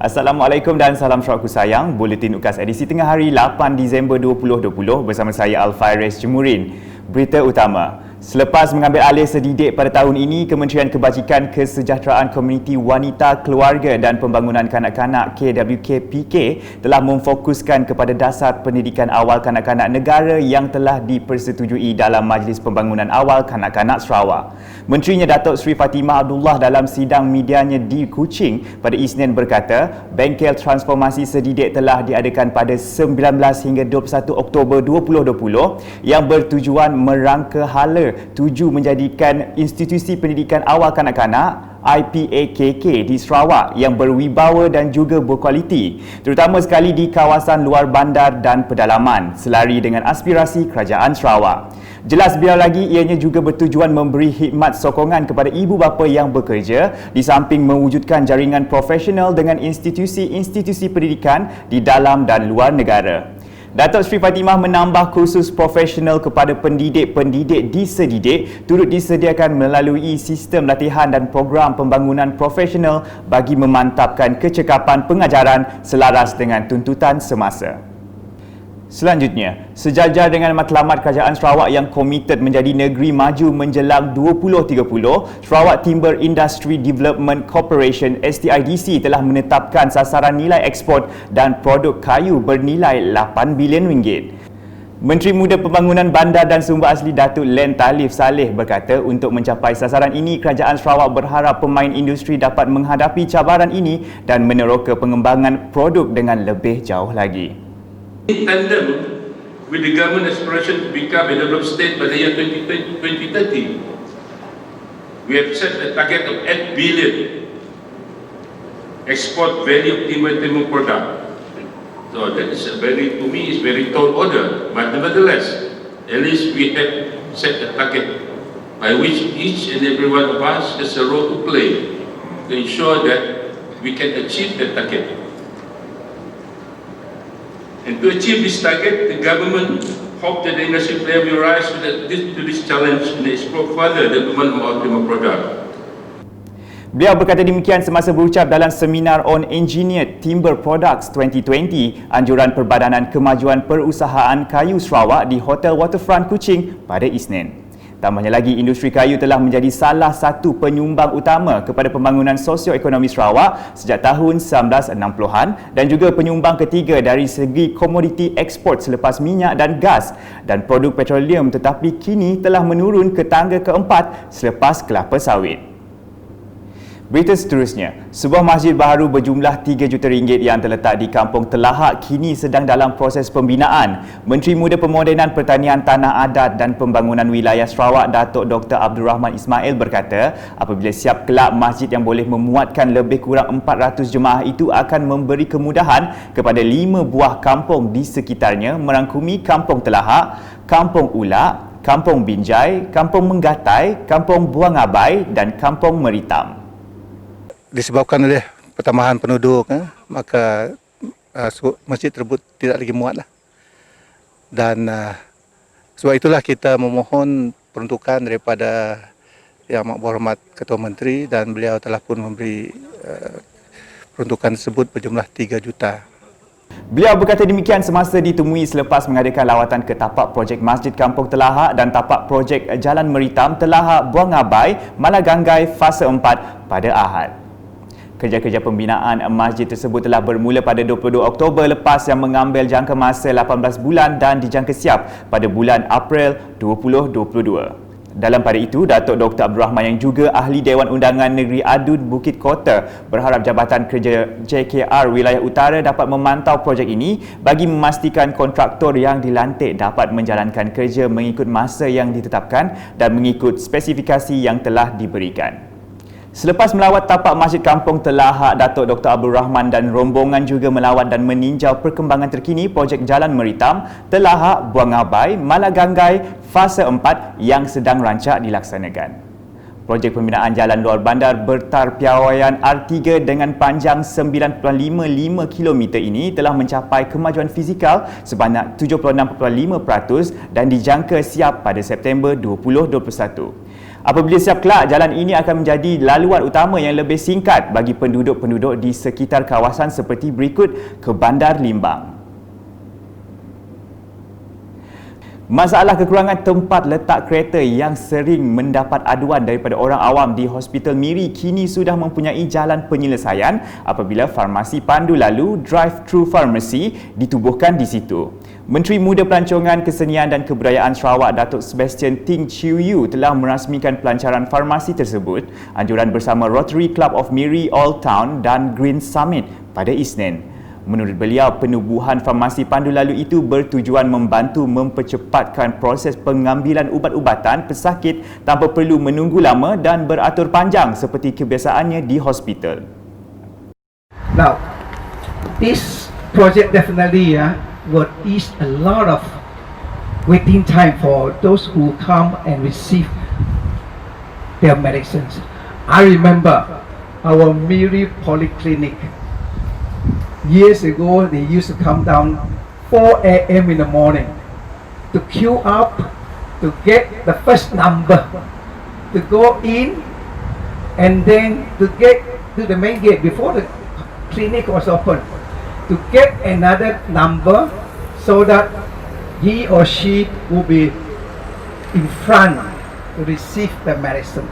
Assalamualaikum dan salam Sarawakku sayang. Buletin UKAS edisi tengah hari 8 Disember 2020 bersama saya Alfairez Jemurin. Berita utama. Selepas mengambil alih sedidik pada tahun ini, Kementerian Kebajikan Kesejahteraan Komuniti Wanita, Keluarga dan Pembangunan Kanak-kanak KWKPK telah memfokuskan kepada dasar pendidikan awal kanak-kanak negara yang telah dipersetujui dalam Majlis Pembangunan Awal Kanak-kanak Sarawak. Menterinya Datuk Seri Fatimah Abdullah dalam sidang medianya di Kuching pada Isnin berkata, bengkel transformasi sedidik telah diadakan pada 19 hingga 21 Oktober 2020 yang bertujuan merangka hala tuju menjadikan institusi pendidikan awal kanak-kanak IPAKK di Sarawak yang berwibawa dan juga berkualiti, terutama sekali di kawasan luar bandar dan pedalaman, selari dengan aspirasi Kerajaan Sarawak. Jelas beliau lagi, ianya juga bertujuan memberi khidmat sokongan kepada ibu bapa yang bekerja di samping mewujudkan jaringan profesional dengan institusi-institusi pendidikan di dalam dan luar negara. Datuk Seri Fatimah menambah kursus profesional kepada pendidik-pendidik disedidik turut disediakan melalui sistem latihan dan program pembangunan profesional bagi memantapkan kecekapan pengajaran selaras dengan tuntutan semasa. Selanjutnya, sejajar dengan matlamat Kerajaan Sarawak yang komited menjadi negeri maju menjelang 2030, Sarawak Timber Industry Development Corporation STIDC telah menetapkan sasaran nilai ekspor dan produk kayu bernilai 8 bilion ringgit. Menteri Muda Pembangunan Bandar dan Sumber Asli Datuk Len Talif Saleh berkata untuk mencapai sasaran ini, Kerajaan Sarawak berharap pemain industri dapat menghadapi cabaran ini dan meneroka pengembangan produk dengan lebih jauh lagi. In tandem with the government aspiration to become a developed state by the year 2030, we have set a target of 8 billion export value of timber product. So that is to me, is very tall order. But nevertheless, at least we have set a target by which each and every one of us has a role to play to ensure that we can achieve that target. And to achieve this target, the government hopes that the industry player will rise to this challenge and explore further the development of timber product. Beliau berkata demikian semasa berucap dalam seminar on Engineered Timber Products 2020, anjuran Perbadanan Kemajuan Perusahaan Kayu Sarawak di Hotel Waterfront Kuching pada Isnin. Tambahnya lagi, industri kayu telah menjadi salah satu penyumbang utama kepada pembangunan sosioekonomi Sarawak sejak tahun 1960-an dan juga penyumbang ketiga dari segi komoditi ekspor selepas minyak dan gas dan produk petroleum, tetapi kini telah menurun ke tangga keempat selepas kelapa sawit. Berita seterusnya, sebuah masjid baharu berjumlah 3 juta ringgit yang terletak di Kampung Telahak kini sedang dalam proses pembinaan. Menteri Muda Pemodenan Pertanian Tanah Adat dan Pembangunan Wilayah Sarawak, Datuk Dr. Abdul Rahman Ismail berkata, apabila siap kelak, masjid yang boleh memuatkan lebih kurang 400 jemaah itu akan memberi kemudahan kepada 5 buah kampung di sekitarnya merangkumi Kampung Telahak, Kampung Ulak, Kampung Binjai, Kampung Menggatai, Kampung Buang Abai dan Kampung Meritam. Disebabkan oleh pertambahan penduduk, maka masjid tersebut tidak lagi muat lah. Dan sebab itulah kita memohon peruntukan daripada Yang Berhormat Ketua Menteri, dan beliau telah pun memberi peruntukan tersebut berjumlah 3 juta. Beliau berkata demikian semasa ditemui selepas mengadakan lawatan ke tapak projek Masjid Kampung Telahak dan tapak projek Jalan Meritam, Telahak, Buang Abai, Malaganggai fasa 4 pada Ahad. Kerja-kerja pembinaan masjid tersebut telah bermula pada 22 Oktober lepas yang mengambil jangka masa 18 bulan dan dijangka siap pada bulan April 2022. Dalam pada itu, Datuk Dr. Abdul Rahman yang juga Ahli Dewan Undangan Negeri Adun Bukit Kota berharap Jabatan Kerja JKR Wilayah Utara dapat memantau projek ini bagi memastikan kontraktor yang dilantik dapat menjalankan kerja mengikut masa yang ditetapkan dan mengikut spesifikasi yang telah diberikan. Selepas melawat tapak Masjid Kampung Telahak, Datuk Dr. Abdul Rahman dan rombongan juga melawat dan meninjau perkembangan terkini projek Jalan Meritam, Telahak, Buang Abai, Malaganggai fasa 4 yang sedang rancak dilaksanakan. Projek pembinaan jalan luar bandar bertarpiawaian R3 dengan panjang 9.55 km ini telah mencapai kemajuan fizikal sebanyak 76.5% dan dijangka siap pada September 2021. Apabila siap kelak, jalan ini akan menjadi laluan utama yang lebih singkat bagi penduduk-penduduk di sekitar kawasan seperti berikut ke Bandar Limbang. Masalah kekurangan tempat letak kereta yang sering mendapat aduan daripada orang awam di Hospital Miri kini sudah mempunyai jalan penyelesaian apabila farmasi pandu lalu drive-thru pharmacy ditubuhkan di situ. Menteri Muda Pelancongan Kesenian dan Kebudayaan Sarawak Datuk Sebastian Ting Chiu Yu telah merasmikan pelancaran farmasi tersebut anjuran bersama Rotary Club of Miri Old Town dan Green Summit pada Isnin. Menurut beliau, penubuhan farmasi pandu lalu itu bertujuan membantu mempercepatkan proses pengambilan ubat-ubatan pesakit tanpa perlu menunggu lama dan beratur panjang seperti kebiasaannya di hospital. Now, this project definitely would ease a lot of waiting time for those who come and receive their medicines. I remember our Miri Polyclinic. Years ago, they used to come down 4 a.m. in the morning to queue up to get the first number, to go in and then to get to the main gate before the clinic was open, to get another number so that he or she will be in front to receive the medicine.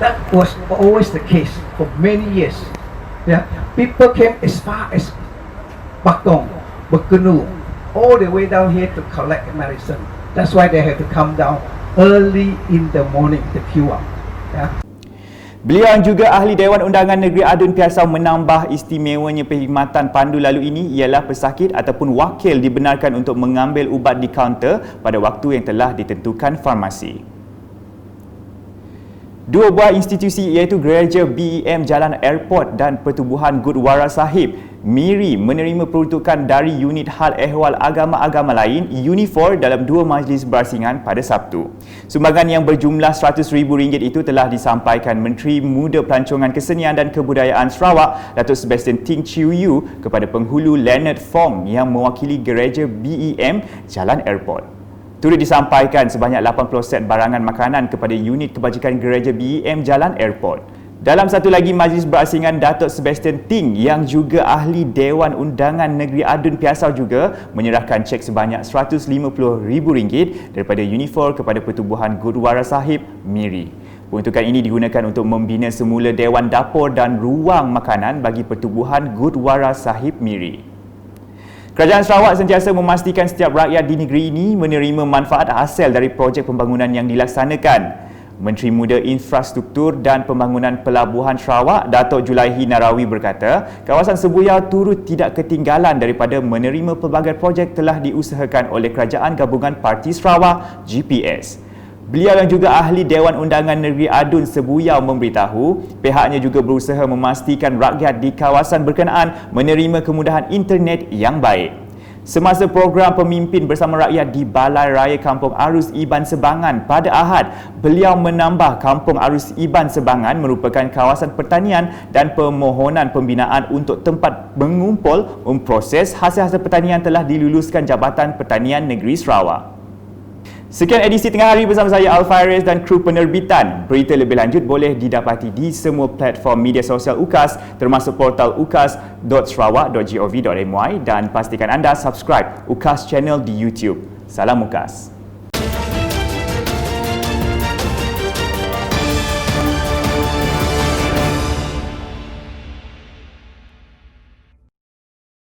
That was always the case for many years. Yeah, people came as far as Bakong, Bekenu, all the way down here to collect medicine. That's why they have to come down early in the morning to queue up. Yeah. Beliau yang juga ahli Dewan Undangan Negeri Adun Piasau menambah istimewanya perkhidmatan pandu lalu ini ialah pesakit ataupun wakil dibenarkan untuk mengambil ubat di kaunter pada waktu yang telah ditentukan farmasi. Dua buah institusi iaitu Gereja BEM Jalan Airport dan Pertubuhan Gurdwara Sahib Miri menerima peruntukan dari Unit Hal Ehwal Agama-Agama Lain UNIFOR dalam dua majlis berasingan pada Sabtu. Sumbangan yang berjumlah RM100,000 itu telah disampaikan Menteri Muda Pelancongan Kesenian dan Kebudayaan Sarawak Datuk Sebastian Ting Chiu Yu kepada penghulu Leonard Fong yang mewakili Gereja BEM Jalan Airport. Turut disampaikan sebanyak 80 set barangan makanan kepada unit kebajikan Gereja BEM Jalan Airport. Dalam satu lagi majlis berasingan, Datuk Sebastian Ting yang juga ahli Dewan Undangan Negeri Adun Piasau juga menyerahkan cek sebanyak RM150,000 daripada UNIFOR kepada Pertubuhan Gurdwara Sahib Miri. Peruntukan ini digunakan untuk membina semula Dewan Dapur dan ruang makanan bagi Pertubuhan Gurdwara Sahib Miri. Kerajaan Sarawak sentiasa memastikan setiap rakyat di negeri ini menerima manfaat hasil dari projek pembangunan yang dilaksanakan. Menteri Muda Infrastruktur dan Pembangunan Pelabuhan Sarawak, Datuk Julaihi Narawi berkata, kawasan Sebuyau turut tidak ketinggalan daripada menerima pelbagai projek telah diusahakan oleh Kerajaan Gabungan Parti Sarawak GPS. Beliau yang juga ahli Dewan Undangan Negeri Adun Sebuyau memberitahu, pihaknya juga berusaha memastikan rakyat di kawasan berkenaan menerima kemudahan internet yang baik. Semasa program pemimpin bersama rakyat di Balai Raya Kampung Arus Iban Sebangan pada Ahad, beliau menambah Kampung Arus Iban Sebangan merupakan kawasan pertanian dan permohonan pembinaan untuk tempat mengumpul memproses hasil-hasil pertanian telah diluluskan Jabatan Pertanian Negeri Sarawak. Sekian edisi Tengah Hari bersama saya Alfairez dan kru penerbitan. Berita lebih lanjut boleh didapati di semua platform media sosial UKAS termasuk portal ukas.sarawak.gov.my dan pastikan anda subscribe UKAS channel di YouTube. Salam UKAS.